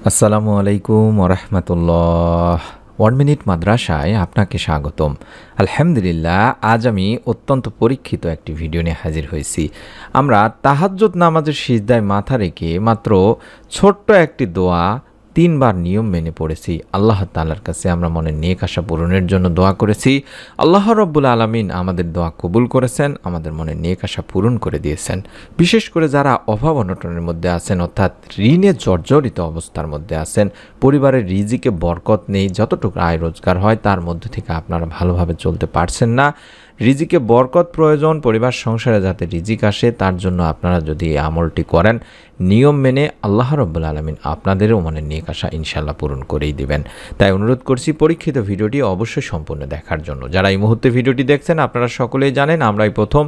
আসসালামু আলাইকুম ওরহমতুল্লাহ। 1 মিনিট মাদ্রাসায় আপনাকে স্বাগতম। আলহামদুলিল্লাহ, আজ আমি অত্যন্ত পরীক্ষিত একটি ভিডিও নিয়ে হাজির হয়েছি। আমরা তাহাজ্জুদ নামাজের সিজদায় মাথা রেখে মাত্র ছোট্ট একটি দোয়া 3 বার নিয়ম মেনে পড়েছি। আল্লাহ তাআলার কাছে আমরা মনের নেক আশা পূরণের জন্য দোয়া করেছি। আল্লাহ রব্বুল আলামিন আমাদের দোয়া কবুল করেছেন, আমাদের মনের নেক আশা পূরণ করে দিয়েছেন। বিশেষ করে যারা অভাব অনটনের মধ্যে আছেন, অর্থাৎ ঋণে জর্জরিত অবস্থার মধ্যে আছেন, পরিবারের রিজিকে বরকত নেই, যতটুকু আয় রোজগার হয় তার মধ্যে থেকে আপনারা ভালোভাবে চলতে পারছেন না, রিজিকে বরকত প্রয়োজন, পরিবার সংসারে যাতে রিজিক আসে তার জন্য আপনারা যদি এই আমলটি করেন নিয়ম মেনে, আল্লাহ রব্বুল আলামিন আপনাদেরও মনের নেক আশা ইনশাল্লাহ পূরণ করেই দিবেন। তাই অনুরোধ করছি পরীক্ষিত ভিডিওটি অবশ্যই সম্পূর্ণ দেখার জন্য। যারা এই মুহূর্তে ভিডিওটি দেখছেন আপনারা সকলেই জানেন আমরা এই প্রথম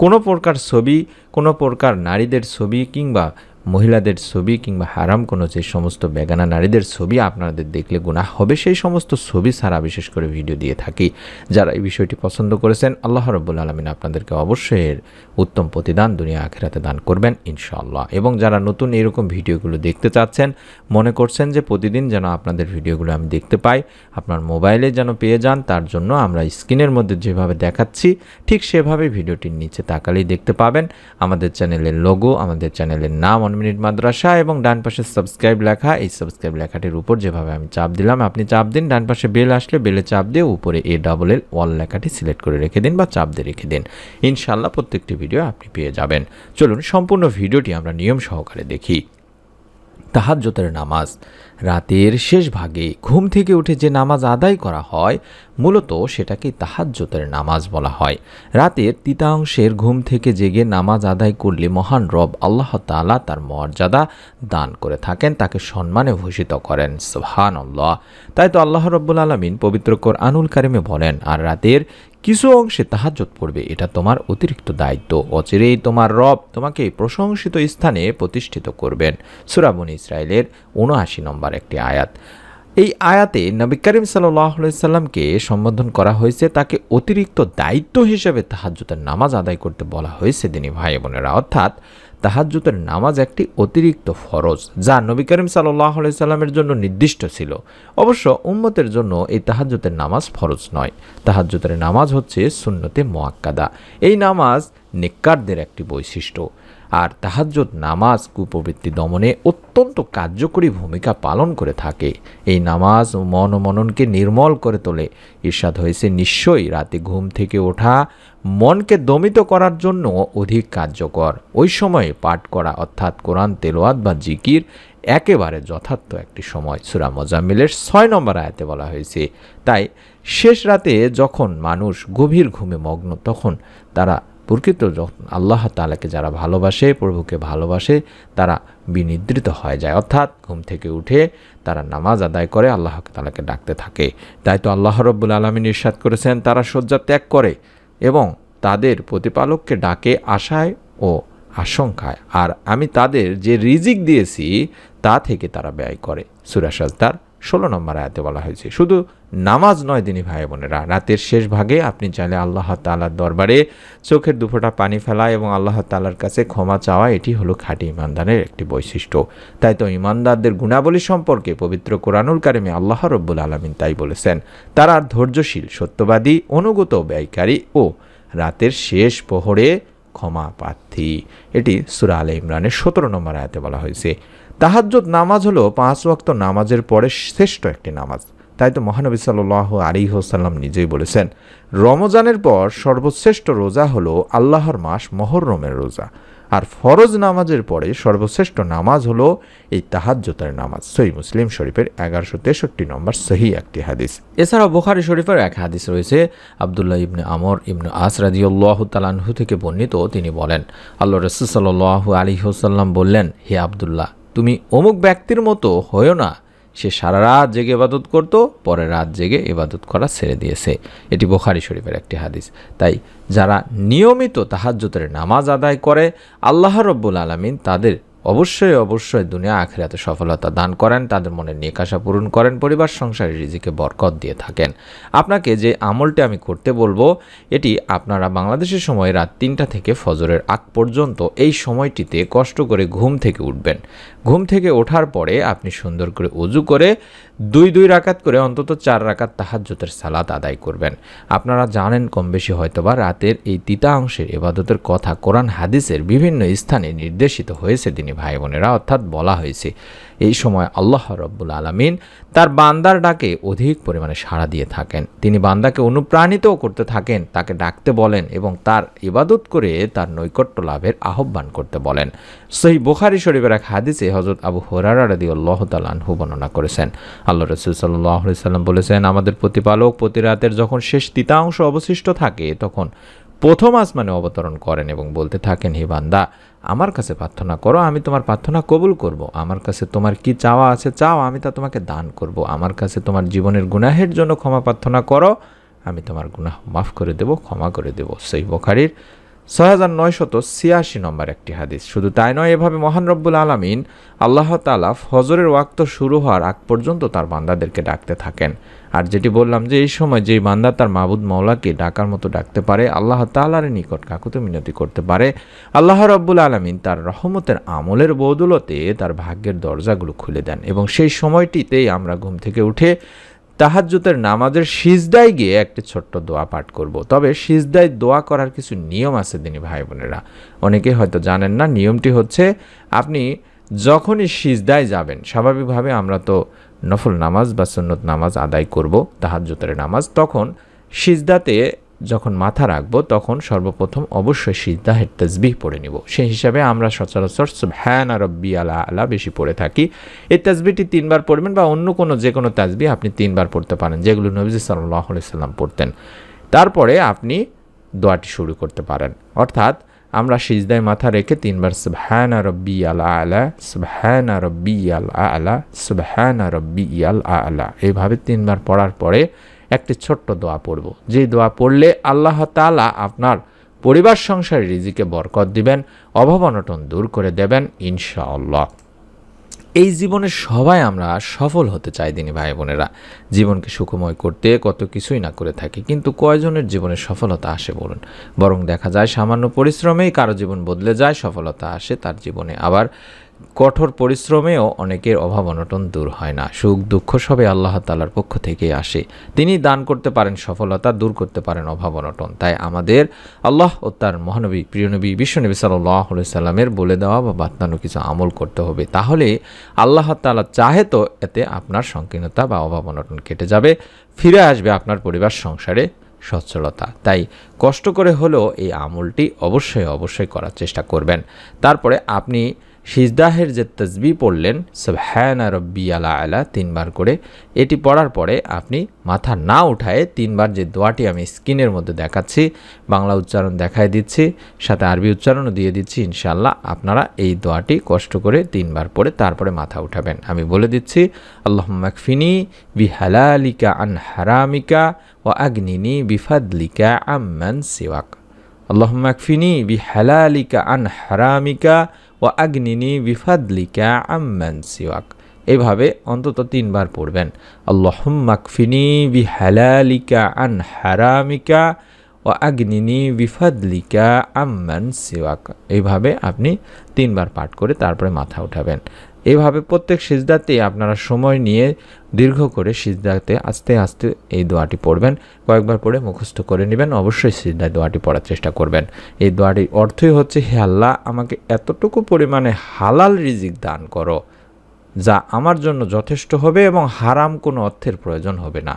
কোনো প্রকার ছবি, কোনো প্রকার নারীদের ছবি কিংবা মহিলাদের ছবি কিংবা হারাম কোনো যে সমস্ত বেগানা নারীদের ছবি আপনাদের দেখলে গুনাহ হবে সেই সমস্ত ছবি ছাড়া বিশেষ করে ভিডিও দিয়ে থাকি। যারা এই বিষয়টি পছন্দ করেছেন আল্লাহ রব্বুল আলামিন আপনাদেরকে অবশ্যই এর উত্তম প্রতিদান দুনিয়া আখিরাতে দান করবেন ইনশাআল্লাহ। এবং যারা নতুন এরকম ভিডিওগুলো দেখতে চাচ্ছেন, মনে করছেন যে প্রতিদিন যেন আপনাদের ভিডিওগুলো আমি দেখতে পাই, আপনার মোবাইলে যেন পেয়ে যান, তার জন্য আমরা স্ক্রিনের মধ্যে যেভাবে দেখাচ্ছি ঠিক সেভাবে ভিডিওটির নিচে তাকালেই দেখতে পাবেন আমাদের চ্যানেলের লোগো, আমাদের চ্যানেলের নাম 1 মিনিট মাদ্রাসা, এবং ডান পাশে সাবস্ক্রাইব লেখা। এই সাবস্ক্রাইব লেখাটির উপর যেভাবে আমি চাপ দিলাম আপনি চাপ দিন, ডান পাশে বেল আসলে বেলে চাপ দিয়ে উপরে ALL অল লেখাটি সিলেক্ট করে রেখে দিন বা চাপ দিয়ে রেখে দিন। ইনশাআল্লাহ প্রত্যেকটি ভিডিও আপনি পেয়ে যাবেন। চলুন সম্পূর্ণ ভিডিওটি আমরা নিয়ম সহকারে দেখি। তাহাজ্জুদের নামাজ রাতের শেষ ভাগে ঘুম থেকে উঠে যে নামাজ আদায় করা হয় মূলত সেটাকে তাহাজ্জুদের নামাজ বলা হয়। রাতের তৃতীয়াংশের ঘুম থেকে জেগে নামাজ আদায় করলে মহান রব আল্লাহ তাআলা তার মর্যাদা দান করে থাকেন, তাকে সম্মানে ভূষিত করেন। সুবহানাল্লাহ। তাই তো আল্লাহ রব্বুল আলামিন পবিত্র কোরআনুল কারিমে বলেন, আর রাতের কিছু অংশে তাহাজ্জুদ পড়বে, এটা তোমার অতিরিক্ত দায়িত্ব, অচিরেই তোমার রব তোমাকে প্রশংসিত স্থানে প্রতিষ্ঠিত করবেন। সূরা বনী ইসরাঈলের ৭৯ নম্বর একটি আয়াত। এই আয়াতে নবী করিম সাল্লাল্লাহু আলাইহি সাল্লামকে সম্বোধন করা হয়েছে, তাকে অতিরিক্ত দায়িত্ব হিসেবে তাহাজ্জুদের নামাজ আদায় করতে বলা হয়েছে দিনী ভাই বোনেরা। অর্থাৎ তাহাজ্জুদের নামাজ একটি অতিরিক্ত ফরজ যা নবী করিম সাল্লাল্লাহু আলাইহি সাল্লামের জন্য নির্দিষ্ট ছিল। অবশ্য উম্মতের জন্য এই তাহাজ্জুদের নামাজ ফরজ নয়। তাহাজ্জুদের নামাজ হচ্ছে সুন্নতে মুআক্কাদা। এই নামাজ নেককারদের একটি বৈশিষ্ট্য। আর তাহাজ্জুদ নামাজ কুপ্রবৃত্তি দমনে অত্যন্ত কার্যকরী ভূমিকা পালন করে থাকে। এই নামাজ মন ও মননকে নির্মল করে তোলে। ইরশাদ হয়েছে, নিশ্চয়ই রাতে ঘুম থেকে ওঠা মনকে দমিত করার জন্য অধিক কার্যকর। ওই সময়ে পাঠ করা অর্থাৎ কোরআন তেলাওয়াত বা জিকির একেবারে যথার্থ একটি সময়। সূরা মুজাম্মিলের 6 নম্বর আয়াতে বলা হয়েছে। তাই শেষ রাতে যখন মানুষ গভীর ঘুমে মগ্ন, তখন তারা প্রকৃত আল্লাহ তাআলাকে যারা ভালোবাসে, প্রভুকে ভালোবাসে, তারা বিনিদ্রিত হয়ে যায়, অর্থাৎ ঘুম থেকে উঠে তারা নামাজ আদায় করে আল্লাহ তাআলাকে ডাকতে থাকে। তাই তো আল্লাহ রব্বুল আলামিন ইরশাদ করেছেন, তারা শয্যা ত্যাগ করে এবং তাদের প্রতিপালককে ডাকে আশায় ও আশঙ্কায়, আর আমি তাদের যে রিজিক দিয়েছি তা থেকে তারা ব্যয় করে। সূরা সাজদার 16 নম্বর আয়াতে বলা হয়েছে। শুধু নামাজ নয় দিনী ভাই বোনেরা, রাতের শেষ ভাগে আপনি চাইলে আল্লাহ তাআলার দরবারে চোখের দুফোঁটা পানি ফেলা এবং আল্লাহ তাআলার কাছে ক্ষমা চাওয়া, এটি হলো খাঁটি ঈমানদারের একটি বৈশিষ্ট্য। তাই তো ঈমানদারদের গুণাবলী সম্পর্কে পবিত্র কোরআনুল কারিমে আল্লাহ রব্বুল আলামিন তাই বলেছেন, তারা ধৈর্যশীল, সত্যবাদী, অনুগত, ব্যয়কারী ও রাতের শেষ প্রহরে ক্ষমা প্রার্থী। এটি সূরা আলে ইমরানের 17 নম্বর আয়াতে বলা হয়েছে। তাহাজ্জুদ নামাজ হলো 5 ওয়াক্ত নামাজের পরে শ্রেষ্ঠ একটি নামাজ। তাই তো মহানবী সাল্লাল্লাহু আলাইহি ওয়াসাল্লাম নিজেই বলেছেন, রমজানের পর সর্বশ্রেষ্ঠ রোজা হলো আল্লাহর মাস মুহররমের রোজা, আর ফরজ নামাজের পরে সর্বশ্রেষ্ঠ নামাজ হলো এই তাহাজ্জুদের নামাজ। সহিহ মুসলিম শরীফের 1163 নম্বর সহিহ একটি হাদিস। এছাড়াও বুখারী শরীফের এক হাদিস রয়েছে, আব্দুল্লাহ ইবনে আমর ইবনে আস রাদিয়াল্লাহু তাআলা আনহু থেকে বর্ণিত। তিনি বলেন, আল্লাহর রাসূল সাল্লাল্লাহু আলাইহি ওয়াসাল্লাম বললেন, হে আব্দুল্লাহ, তুমি অমুক ব্যক্তির মতো হয়ো না, সে সারা রাত জেগে ইবাদত করত, পরে রাত জেগে ইবাদত করা ছেড়ে দিয়েছে। এটি বুখারী শরীফের একটি হাদিস। তাই যারা নিয়মিত তাহাজ্জুদের নামাজ আদায় করে আল্লাহ রব্বুল আলামিন তাদের অবশ্যই দুনিয়া আখিরাতে সফলতা দান করেন, তাদের মনের নেক আশা পূরণ করেন, পরিবার সংসারের রিজিকে বরকত দিয়ে থাকেন। আপনাকে যে আমলটি আমি করতে বলবো, এটি আপনারা বাংলাদেশের সময় রাত 3টা থেকে ফজরের আগ পর্যন্ত এই সময়টিতে কষ্ট করে ঘুম থেকে উঠবেন। ঘুম থেকে ওঠার পরে আপনি সুন্দর করে ওযু করে 2 রাকাত করে অন্তত 4 রাকাত তাহাজ্জুদের সালাত আদায় করবেন। আপনারা জানেন কম বেশি হয়তোবা রাতের এই তৃতীয়াংশের ইবাদতের কথা কোরআন হাদিসের বিভিন্ন স্থানে নির্দেশিত হয়েছে দিনী ভাই বোনেরা, অর্থাৎ বলা হয়েছে এই সময় আল্লাহ রাব্বুল আলামিন তার বান্দার ডাকে অধিক পরিমাণে সাড়া দিয়ে থাকেন। তিনি বান্দাকে অনুপ্রাণিতও করতে থাকেন, তাকে ডাকতে বলেন এবং তার ইবাদত করে তার নৈকট্য লাভের আহ্বান করতে বলেন। সহিহ বুখারী শরীফের এক হাদিসে হযরত আবু হুরায়রা রাদিয়াল্লাহু তাআলা আনহু বর্ণনা করেছেন, আল্লাহ রাসূল সাল্লাল্লাহু আলাইহি সাল্লাম বলেছেন, আমাদের প্রতিপালক প্রতি রাতের যখন শেষ তৃতীয়াংশ অবশিষ্ট থাকে তখন প্রথম আসমানে অবতরণ করেন এবং বলতে থাকেন, হে বান্দা, আমার কাছে প্রার্থনা করো, আমি তোমার প্রার্থনা কবুল করব। আমার কাছে তোমার কি চাওয়া আছে চাও, আমি তা তোমাকে দান করব। আমার কাছে তোমার জীবনের গুনাহের জন্য ক্ষমা প্রার্থনা করো, আমি তোমার গুনাহ মাফ করে দেব, ক্ষমা করে দেব। সহিহ বুখারীর 6986 নম্বর একটি হাদিস। শুধু তাই নয়, এভাবে মহান রব্বুল আলামিন আল্লাহ তাআলা ফজরের ওয়াক্ত শুরু হওয়ার আগ পর্যন্ত তার বান্দাদেরকে ডাকতে থাকেন। আর যেটি বললাম যে এই সময় যেই বান্দা তার মাবুদ মাওলাকে ডাকার মতো ডাকতে পারে, আল্লাহ তাআলার নিকট কাকুতি মিনতি করতে পারে, আল্লাহ রাব্বুল আলামিন তার রহমতের আমলের বদৌলতে তার ভাগ্যের দরজাগুলো খুলে দেন। এবং সেই সময়টিতেই আমরা ঘুম থেকে উঠে তাহাজ্জুদের নামাজের সিজদায় গিয়ে একটি ছোট্ট দোয়া পাঠ করব। তবে সিজদায় দোয়া করার কিছু নিয়ম আছে দিনী ভাই বোনেরা, অনেকে হয়তো জানেন না। নিয়মটি হচ্ছে, আপনি যখনই সিজদায় যাবেন, স্বাভাবিকভাবে আমরা তো নফল নামাজ বা সুন্নত নামাজ আদায় করব, তাহাজ্জুদের নামাজ, তখন সিজদাতে যখন মাথা রাখবো তখন সর্বপ্রথম অবশ্যই সিজদাহের তাসবিহ পড়ে নিব। সেই হিসাবে আমরা সচরাচর সুবহানা রাব্বিয়াল আ'লা বেশি পড়ে থাকি। এই তাসবিহটি 3 বার পড়বেন, বা অন্য কোনো যে কোনো তাসবিহ আপনি 3 বার পড়তে পারেন, যেগুলো নবীজি সাল্লাল্লাহু আলাইহি সাল্লাম পড়তেন। তারপরে আপনি দোয়াটি শুরু করতে পারেন, অর্থাৎ আমরা সিজদায় মাথা রেখে 3 বার সুবহানা রাব্বিয়াল আ'লা, সুবহানা রাব্বিয়াল আ'লা, সুবহানা রাব্বিয়াল আ'লা এইভাবে 3 বার পড়ার পরে একটি ছোট্ট দোয়া পড়ব, যে দোয়া পড়লে আল্লাহ তাআলা আপনার পরিবার সংসারে রিজিকে বরকত দিবেন, অভাব অনটন দূর করে দেবেন ইনশাআল্লাহ। এই জীবনে সবাই আমরা সফল হতে চাই দিনী ভাই বোনেরা, জীবনকে সুখময় করতে কত কিছুই না করে থাকি, কিন্তু কয়জনের জীবনে সফলতা আসে বলুন? বরং দেখা যায় সামান্য পরিশ্রমেই কারো জীবন বদলে যায়, সফলতা আসে তার জীবনে। আবার কঠোর পরিশ্রমেও অনেকের অভাব অনটন দূর হয় না। সুখ দুঃখ সবই আল্লাহ তাআলার পক্ষ থেকে আসে, তিনি দান করতে পারেন সফলতা, দূর করতে পারেন অভাব অনটন। তাই আমাদের আল্লাহ ও তার মহানবী প্রিয়নবী বিশ্বনবী সাল্লাল্লাহু আলাইহি সাল্লামের বলে দেওয়া বা বাতলানো কিছু আমল করতে হবে, তাহলে আল্লাহ তাআলা চাহে তো এতে আপনার সংকীর্ণতা বা অভাব অনটন কেটে যাবে, ফিরে আসবে আপনার পরিবার সংসারে সচ্ছলতা। তাই কষ্ট করে হলেও এই আমলটি অবশ্যই করার চেষ্টা করবেন। তারপরে আপনি সিজদাহের যে তাসবিহ পড়লেন সুবহানা রাব্বিয়াল আ'লা 3 বার করে, এটি পড়ার পরে আপনি মাথা না উঠায়ে 3 বার যে দোয়াটি আমি স্ক্রিনের মধ্যে দেখাচ্ছি, বাংলা উচ্চারণ দেখায় দিচ্ছি, সাথে আরবি উচ্চারণও দিয়ে দিচ্ছি, ইনশাআল্লাহ আপনারা এই দোয়াটি কষ্ট করে 3 বার পড়ে তারপরে মাথা উঠাবেন। আমি বলে দিচ্ছি, আল্লাহুম্মা কফিনি বিহালালিকা আন হারামিকা ওয়া আগনিনি বিফাদলিকা আম্মান সিওয়াক। আল্লাহুম্মা কফিনি বিহালালিকা আন হারামিকা ওয়া আগনিনি বিফাদলিকা আম্মান সিওয়াক। এইভাবে অন্তত 3 বার পড়বেন। আল্লাহুম্মা কফিনি বিহালালিকা আন হারামিকা ওয়া আগনিনি বিফাদলিকা আম্মান সিওয়াক। এইভাবে আপনি 3 বার পাঠ করে তারপরে মাথা উঠাবেন। এইভাবে প্রত্যেক সিজদাতে আপনারা সময় নিয়ে দীর্ঘ করে সিজদাতে আস্তে আস্তে এই দোয়াটি পড়বেন, কয়েকবার পড়ে মুখস্থ করে নেবেন। অবশ্যই সিজদায় দোয়াটি পড়ার চেষ্টা করবেন। এই দোয়াটির অর্থই হচ্ছে, হে আল্লাহ, আমাকে এতটুকু পরিমাণে হালাল রিজিক দান করো যা আমার জন্য যথেষ্ট হবে এবং হারাম কোনো অর্থের প্রয়োজন হবে না।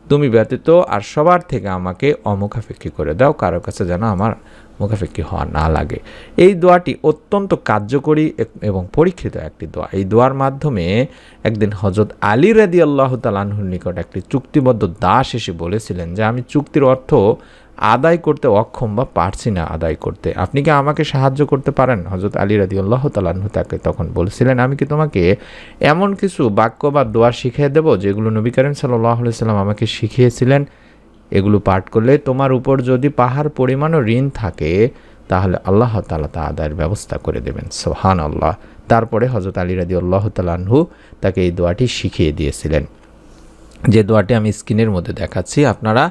তুমি ব্যতীত আর সবার থেকে আমাকে অমুখাপেক্ষী করে দাও, কারো কাছে যেন আমার মুখাপেক্ষী হওয়া না লাগে। এই দোয়াটি অত্যন্ত কার্যকরী এবং পরীক্ষিত একটি দোয়া। এই দোয়ার মাধ্যমে একদিন হযরত আলী রাদিয়াল্লাহু তাআলা আনহুর নিকট একটি চুক্তিবদ্ধ দাস এসে বলেছিলেন যে, আমি চুক্তির অর্থ আদায় করতে অক্ষম বা পারছি না আদায় করতে, আপনি কি আমাকে সাহায্য করতে পারেন? হযরত আলী রাদিয়াল্লাহু তাআলা আনহু তাকে তখন বলেছিলেন, আমি কি তোমাকে এমন কিছু বাক্য বা দোয়া শিখিয়ে দেব যেগুলো নবী করিম সাল্লাল্লাহু আলাইহি সাল্লাম আমাকে শিখিয়েছিলেন? এগুলো পাঠ করলে তোমার উপর যদি পাহাড় পরিমাণও ঋণ থাকে তাহলে আল্লাহ তাআলা তা আদায়ের ব্যবস্থা করে দেবেন। সুবহানাল্লাহ। তারপরে হযরত আলী রাদিয়াল্লাহু তাআলা আনহু তাকে এই দোয়াটি শিখিয়ে দিয়েছিলেন, যে দোয়াটি আমি স্ক্রিনের মধ্যে দেখাচ্ছি। আপনারা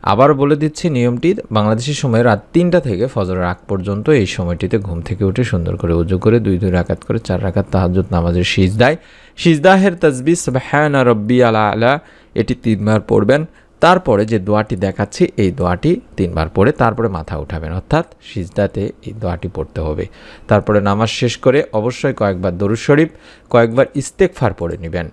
আবার বলে দিচ্ছি নিয়মটি, বাংলাদেশি সময় রাত ৩টা থেকে ফজরের আগ পর্যন্ত এই সময়টিতে ঘুম থেকে উঠে সুন্দর করে ওযু করে ২ রাকাত করে ৪ রাকাত তাহাজ্জুদ নামাজের সিজদাহের তাসবিহ সুবহানা রাব্বিয়াল আলা এটি ৩ বার পড়বেন। তারপরে যে দোয়াটি দেখাচ্ছি এই দোয়াটি ৩ বার পড়ে তারপরে মাথা উঠাবেন, অর্থাৎ সিজদাতে এই দোয়াটি পড়তে হবে। তারপরে নামাজ শেষ করে অবশ্যই কয়েকবার দরুদ শরীফ, কয়েকবার ইস্তেগফার পড়ে নেবেন।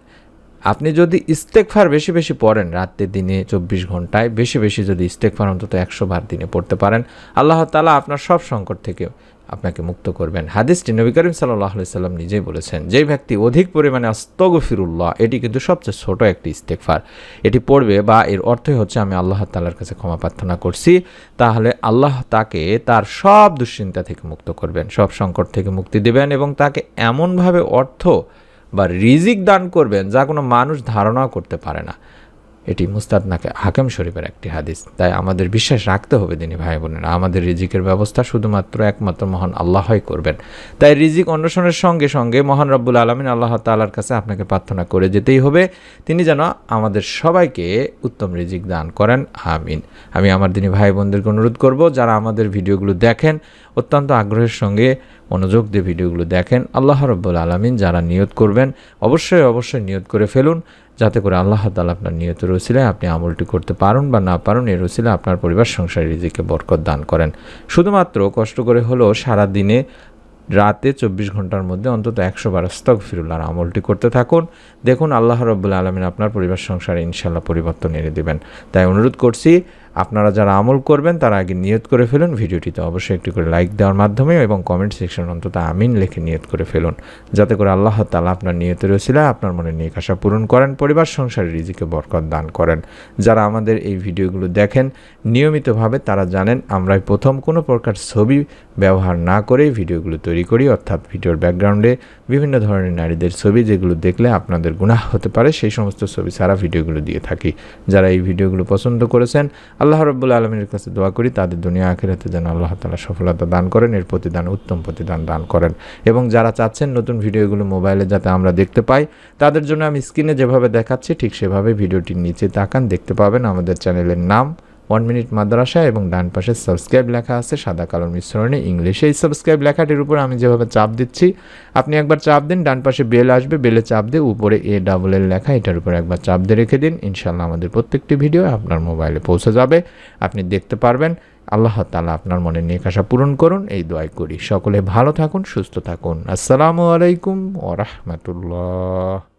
আপনি যদি ইস্তেগফার বেশি বেশি পড়েন, রাতে দিনে ২৪ ঘন্টায় বেশি বেশি যদি ইস্তেগফার অন্তত ১০০ বার দিনে পড়তে পারেন, আল্লাহ তাআলা আপনার সব সংকট থেকে আপনাকে মুক্ত করবেন। হাদিসটি নবী করিম সাল্লাল্লাহু আলাইহি সাল্লাম নিজেই বলেছেন, যেই ব্যক্তি অধিক পরিমাণে আস্তাগফিরুল্লাহ, এটি কিন্তু সবচেয়ে ছোট একটি ইস্তেগফার, এটি পড়বে বা এর অর্থই হচ্ছে আমি আল্লাহ তাআলার কাছে ক্ষমা প্রার্থনা করছি, তাহলে আল্লাহ তাকে তার সব দুশ্চিন্তা থেকে মুক্ত করবেন, সব সংকট থেকে মুক্তি দেবেন এবং তাকে এমনভাবে অর্থ বা রিজিক দান করবেন যা কোনো মানুষ ধারণাও করতে পারে না। এটি মুস্তাদনাক হাকিম শরীফের একটি হাদিস। তাই আমাদের বিশ্বাস রাখতে হবে দিনী ভাই বোনেরা, আমাদের রিজিকের ব্যবস্থা শুধুমাত্র একমাত্র মহান আল্লাহই করবেন। তাই রিজিক অন্বেষণের সঙ্গে সঙ্গে মহান রব্বুল আলামিন আল্লাহ তাআলার কাছে আপনাকে প্রার্থনা করে যেতেই হবে, তিনি যেন আমাদের সবাইকে উত্তম রিজিক দান করেন, আমিন। আমি আমার দিনী ভাই বোনদেরকে অনুরোধ করব, যারা আমাদের ভিডিওগুলো দেখেন অত্যন্ত আগ্রহের সঙ্গে মনোযোগ দিয়ে ভিডিওগুলো দেখেন, আল্লাহ রব্বুল আলামিন যারা নিয়ত করবেন অবশ্যই নিয়ত করে ফেলুন, যাতে করে আল্লাহ তাআলা আপনার নিয়তের ওসিলায় আপনি আমলটি করতে পারুন বা না পারুন, এর ওসিলায় আপনার পরিবার সংসার রিজিকে বরকত দান করেন। শুধুমাত্র কষ্ট করে হলেও সারা দিনে রাতে ২৪ ঘন্টার মধ্যে অন্তত ১০০ বার আস্তাগফিরুল্লাহর আমলটি করতে থাকুন। দেখুন আল্লাহ রাব্বুল আলামিন আপনার পরিবার সংসারে ইনশাআল্লাহ পরিবর্তন এনে দেবেন। তাই অনুরোধ করছি, আপনারা যারা আমল করবেন তারা আগে নিয়ত করে ফেলুন, ভিডিওটিতে অবশ্যই একটি করে লাইক দেওয়ার মাধ্যমে এবং কমেন্ট সেকশনে অন্তত আমিন লিখে নিয়ত করে ফেলুন, যাতে করে আল্লাহ তাআলা আপনার নিয়তের ওসিলায় আপনার মনে নেক আশা পূরণ করেন, পরিবার সংসারের রিজিকে বরকত দান করেন। যারা আমাদের এই ভিডিওগুলো দেখেন নিয়মিতভাবে তারা জানেন আমরা প্রথম কোনো প্রকার ছবি ব্যবহার না করেই ভিডিওগুলো তৈরি করি, অর্থাৎ ভিডিওর ব্যাকগ্রাউন্ডে বিভিন্ন ধরনের নারীদের ছবি যেগুলো দেখলে আপনাদের গুনাহ হতে পারে সেই সমস্ত ছবি ছাড়া ভিডিওগুলো দিয়ে থাকি। যারা এই ভিডিওগুলো পছন্দ করেছেন আল্লাহ রাব্বুল আলামিনের কাছে দোয়া করি তাদের দুনিয়া আখিরাতে যেন আল্লাহ তাআলা সফলতা দান করেন, এর প্রতিদান উত্তম প্রতিদান দান করেন। এবং যারা চাচ্ছেন নতুন ভিডিওগুলো মোবাইলে যাতে আমরা দেখতে পাই, তাদের জন্য আমি স্ক্রিনে যেভাবে দেখাচ্ছি ঠিক সেভাবে ভিডিওটির নিচে তাকান, দেখতে পাবেন আমাদের চ্যানেলের নাম 1 মিনিট মাদ্রাসা এবং ডান পাশে সাবস্ক্রাইব লেখা আছে সাদা কালোর মিশ্রণে ইংলিশে। এই সাবস্ক্রাইব লেখাটির উপর আমি যেভাবে চাপ দিচ্ছি আপনি একবার চাপ দিন, ডান পাশে বেল আসবে, বেলে চাপ দিয়ে উপরে ALL লেখা, এটার উপর একবার চাপ দিয়ে রেখে দিন। ইনশাআল্লাহ আমাদের প্রত্যেকটি ভিডিও আপনার মোবাইলে পৌঁছে যাবে, আপনি দেখতে পারবেন। আল্লাহ তাআলা আপনার মনে নেক আশা পূরণ করুন এই দোয়াই করি। সকলে ভালো থাকুন, সুস্থ থাকুন। আসসালামু আলাইকুম ওয়া রাহমাতুল্লাহ।